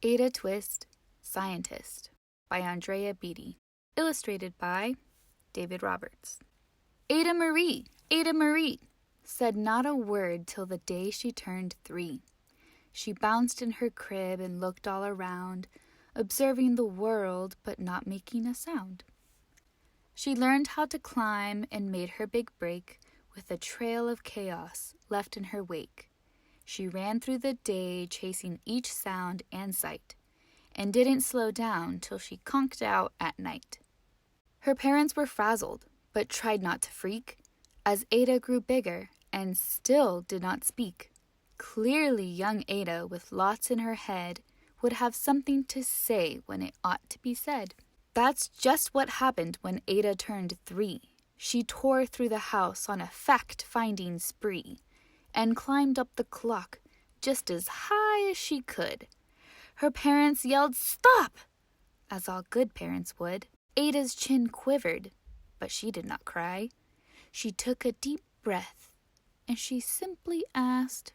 Ada Twist, Scientist by Andrea Beatty. Illustrated by David Roberts. Ada Marie, said not a word till the day she turned 3. She bounced in her crib and looked all around, observing the world but not making a sound. She learned how to climb and made her big break with a trail of chaos left in her wake. She ran through the day chasing each sound and sight, and didn't slow down till she conked out at night. Her parents were frazzled, but tried not to freak, as Ada grew bigger and still did not speak. Clearly young Ada, with lots in her head, would have something to say when it ought to be said. That's just what happened when Ada turned 3. She tore through the house on a fact-finding spree, and climbed up the clock just as high as she could. Her parents yelled, "Stop!" as all good parents would. Ada's chin quivered, but she did not cry. She took a deep breath, and she simply asked,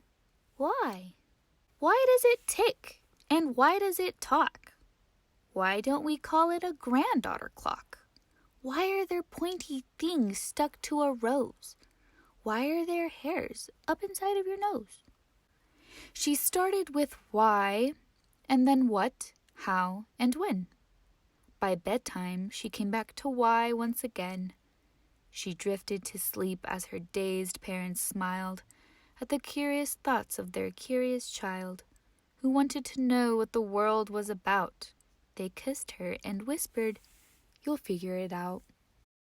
"Why? Why does it tick, and why does it talk? Why don't we call it a granddaughter clock? Why are there pointy things stuck to a rose? Why are there hairs up inside of your nose?" She started with why, and then what, how, and when. By bedtime, she came back to why once again. She drifted to sleep as her dazed parents smiled at the curious thoughts of their curious child, who wanted to know what the world was about. They kissed her and whispered, "You'll figure it out."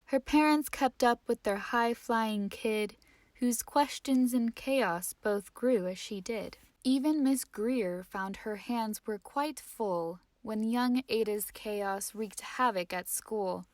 Her parents kept up with their high-flying kid, whose questions and chaos both grew as she did. Even Miss Greer found her hands were quite full when young Ada's chaos wreaked havoc at school.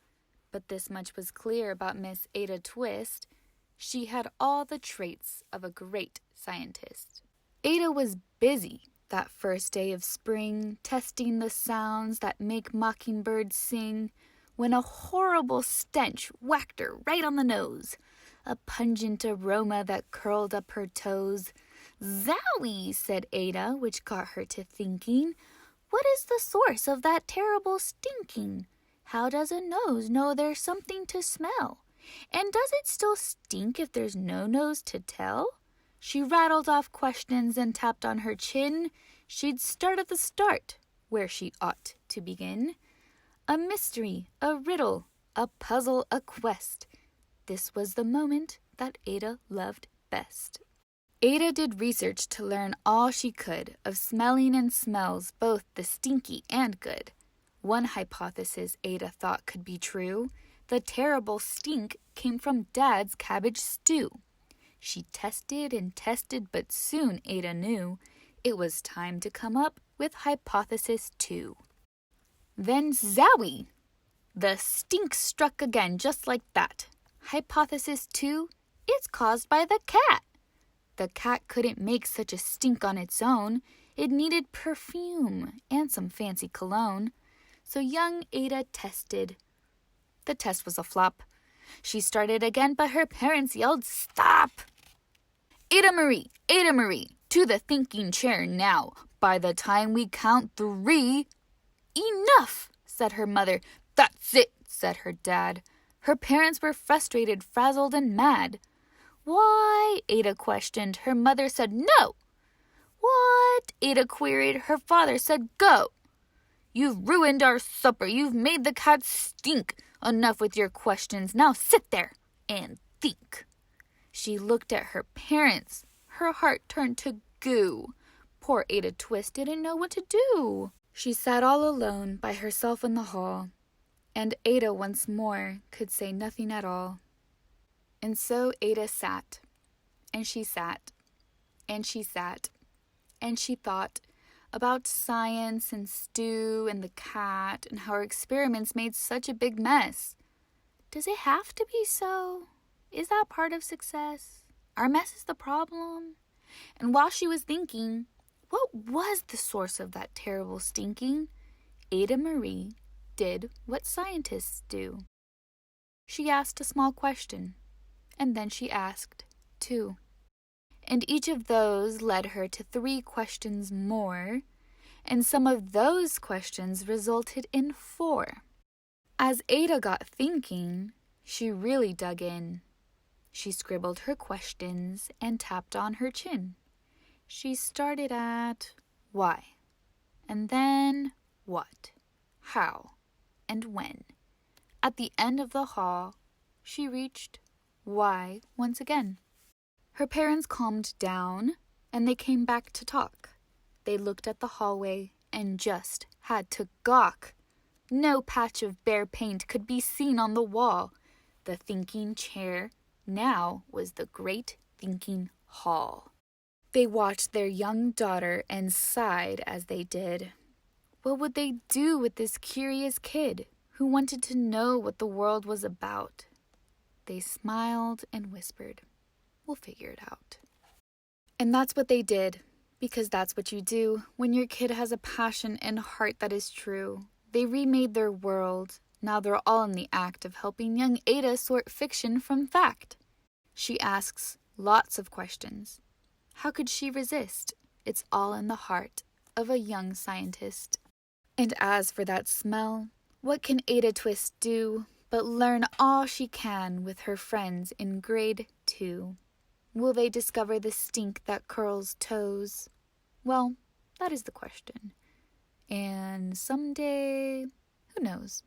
But this much was clear about Miss Ada Twist: she had all the traits of a great scientist. Ada was busy that first day of spring, testing the sounds that make mockingbirds sing, when a horrible stench whacked her right on the nose, a pungent aroma that curled up her toes. "Zowie," said Ada, which got her to thinking, "what is the source of that terrible stinking? How does a nose know there's something to smell? And does it still stink if there's no nose to tell?" She rattled off questions and tapped on her chin. She'd start at the start, where she ought to begin. A mystery, a riddle, a puzzle, a quest. This was the moment that Ada loved best. Ada did research to learn all she could of smelling and smells, both the stinky and good. One hypothesis Ada thought could be true: the terrible stink came from Dad's cabbage stew. She tested and tested, but soon Ada knew it was time to come up with hypothesis 2. Then zowie! The stink struck again, just like that. Hypothesis 2, it's caused by the cat. The cat couldn't make such a stink on its own. It needed perfume and some fancy cologne. So young Ada tested. The test was a flop. She started again, but her parents yelled, "Stop!" Ada Marie, to the thinking chair now. By the time we count 3... "Enough!" said her mother. "That's it," said her dad. Her parents were frustrated, frazzled, and mad. "Why?" Ada questioned. Her mother said, "No." "What?" Ada queried. Her father said, "Go. You've ruined our supper. You've made the cat stink. Enough with your questions. Now sit there and think." She looked at her parents. Her heart turned to goo. Poor Ada Twist didn't know what to do. She sat all alone by herself in the hall, and Ada once more could say nothing at all. And so Ada sat, and she sat, and she sat, and she thought about science and stew and the cat and how her experiments made such a big mess. Does it have to be so? Is that part of success? Our mess is the problem? And while she was thinking, what was the source of that terrible stinking? Ada Marie did what scientists do. She asked a small question, and then she asked 2. And each of those led her to 3 questions more, and some of those questions resulted in 4. As Ada got thinking, she really dug in. She scribbled her questions and tapped on her chin. She started at why, and then what, how, and when. At the end of the hall, she reached why once again. Her parents calmed down, and they came back to talk. They looked at the hallway and just had to gawk. No patch of bare paint could be seen on the wall. The thinking chair now was the great thinking hall. They watched their young daughter and sighed as they did. What would they do with this curious kid who wanted to know what the world was about? They smiled and whispered, "We'll figure it out." And that's what they did, because that's what you do when your kid has a passion and heart that is true. They remade their world. Now they're all in the act of helping young Ada sort fiction from fact. She asks lots of questions. How could she resist? It's all in the heart of a young scientist. And as for that smell, what can Ada Twist do but learn all she can with her friends in grade 2? Will they discover the stink that curls toes? Well, that is the question. And someday, who knows?